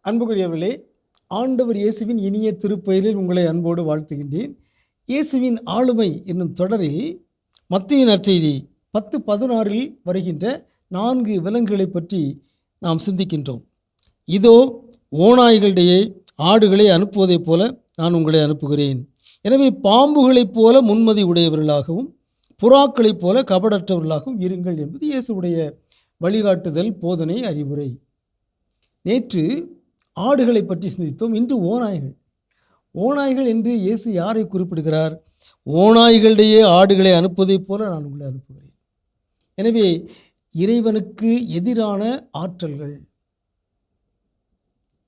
அன்புக்குரியவர்களே, ஆண்டவர் இயேசுவின் இனிய திருப்பெயரில் உங்களை அன்போடு வாழ்த்துகின்றேன். இயேசுவின் ஆளுமை என்னும் தொடரில் மத்தேயு நற்செய்தி 10:16 வருகின்ற 4 விலங்குகளை பற்றி நாம் சிந்திக்கின்றோம். இதோ ஓநாய்களிடையே ஆடுகளை அனுப்புவதைப் போல நான் உங்களை அனுப்புகிறேன். எனவே பாம்புகளைப் போல முன்மதி உடையவர்களாகவும் புறாக்களைப் போல கபடற்றவர்களாகவும் இருங்கள் என்பது இயேசுவுடைய வழிகாட்டுதல், போதனை, அறிவுரை. நேற்று ஆடுகளை பற்றி சிந்தித்தோம். இன்று ஓநாய்கள் என்று இயேசு யாரை குறிப்பிடுகிறார்? ஓநாய்களிடையே ஆடுகளை அனுப்புவதைப் போல நான் உங்களை அனுப்புகிறேன். எனவே இறைவனுக்கு எதிரான ஆற்றல்கள்,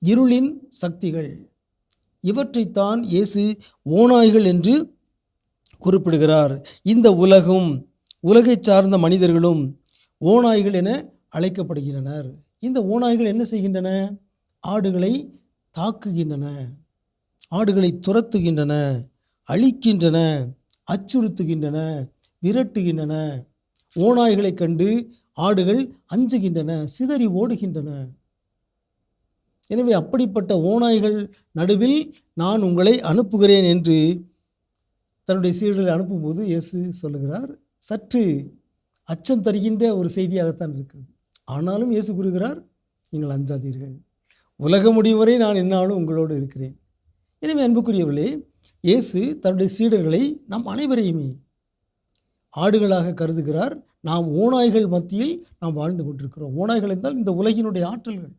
இருளின் சக்திகள், இவற்றைத்தான் இயேசு ஓநாய்கள் என்று குறிப்பிடுகிறார். இந்த உலகை சார்ந்த மனிதர்களும் ஓநாய்கள் என அழைக்கப்படுகின்றனர். இந்த ஓநாய்கள் என்ன செய்கின்றன? ஆடுகளை தாக்குகின்றன, ஆடுகளை துரத்துகின்றன, அழிக்கின்றன, அச்சுறுத்துகின்றன, விரட்டுகின்றன. ஓநாய்களை கண்டு ஆடுகள் அஞ்சுகின்றன, சிதறி ஓடுகின்றன. எனவே அப்படிப்பட்ட ஓநாய்கள் நடுவில் நான் உங்களை அனுப்புகிறேன் என்று தன்னுடைய சீடர்களை அனுப்பும்போது இயேசு சொல்லுகிறார். சற்று அச்சம் தருகின்ற ஒரு செய்தியாகத்தான் இருக்கிறது. ஆனாலும் இயேசு கூறுகிறார், நீங்கள் அஞ்சாதீர்கள், உலக முடிவு வரை நான் என்னாலும் உங்களோடு இருக்கிறேன். எனவே அன்புக்குரியவர்களே, இயேசு தன்னுடைய சீடர்களை நம் அனைவரையுமே ஆடுகளாக கருதுகிறார். நாம் ஓநாய்கள் மத்தியில் நாம் வாழ்ந்து கொண்டிருக்கிறோம். ஓநாய்கள் என்றால் இந்த உலகினுடைய ஆற்றல்கள்,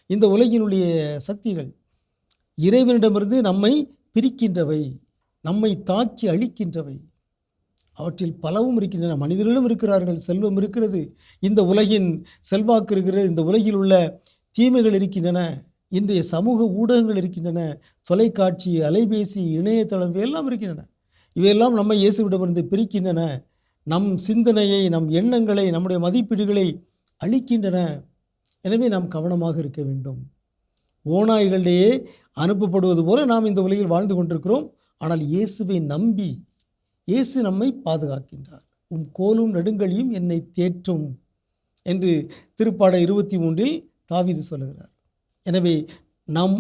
இந்த உலகினுடைய சக்திகள், இறைவனிடமிருந்து நம்மை பிரிக்கின்றவை, நம்மை தாக்கி அழிக்கின்றவை. அவற்றில் பலவும் இருக்கின்றன. மனிதர்களும் இருக்கிறார்கள், செல்வம் இருக்கிறது, இந்த உலகின் செல்வாக்கு இருக்கிறது, இந்த உலகில் உள்ள தீமைகள் இருக்கின்றன, இன்றைய சமூக ஊடகங்கள் இருக்கின்றன, தொலைக்காட்சி, அலைபேசி, இணையதளம் இவையெல்லாம் இருக்கின்றன. இவையெல்லாம் நம்மை இயேசுவிடமிருந்து பிரிக்கின்றன. நம் சிந்தனையை, நம் எண்ணங்களை, நம்முடைய மதிப்பீடுகளை அழிக்கின்றன. எனவே நாம் கவனமாக இருக்க வேண்டும். ஓநாய்களிடையே அனுப்பப்படுவது போல நாம் இந்த உலகில் வாழ்ந்து கொண்டிருக்கிறோம். ஆனால் இயேசுவை நம்பி இயேசு நம்மை பாதுகாக்கின்றார். கோலும் நெடுங்கலியும் என்னை தேற்றும் என்று திருப்பாடல் 23 தாவீது சொல்லுகிறார். எனவே நம்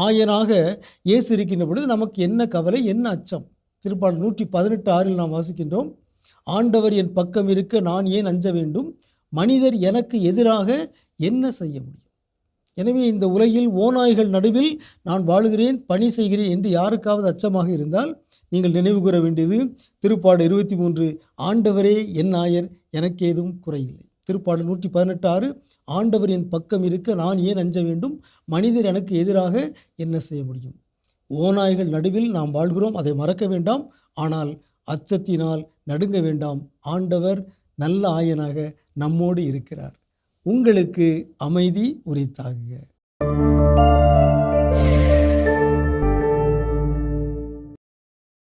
ஆயனாக இயேசு இருக்கின்ற பொழுது நமக்கு என்ன கவலை, என்ன அச்சம்? திருப்பாடல் 118:6 நாம் வாசிக்கின்றோம். ஆண்டவர் என் பக்கம் இருக்க நான் ஏன் அஞ்ச வேண்டும்? மனிதர் எனக்கு எதிராக என்ன செய்ய முடியும்? எனவே இந்த உலகில் ஓநாய்கள் நடுவில் நான் வாழுகிறேன், பணி செய்கிறேன் என்று யாருக்காவது அச்சமாக இருந்தால் நீங்கள் நினைவு கூற வேண்டியது திருப்பாடல் 23, ஆண்டவரே என் ஆயர், எனக்கு ஏதும் குறையில்லை. திருப்பாடல் 118:6, ஆண்டவர் என் பக்கம் இருக்க நான் ஏன் அஞ்ச வேண்டும்? மனிதர் எனக்கு எதிராக என்ன செய்ய முடியும்? ஓநாய்கள் நடுவில் நாம் வாழ்கிறோம், அதை மறக்க வேண்டாம். ஆனால் அச்சத்தினால் நடுங்க வேண்டாம். ஆண்டவர் நல்ல ஆயனாக நம்மோடு இருக்கிறார். உங்களுக்கு அமைதி உரித்தாகுக.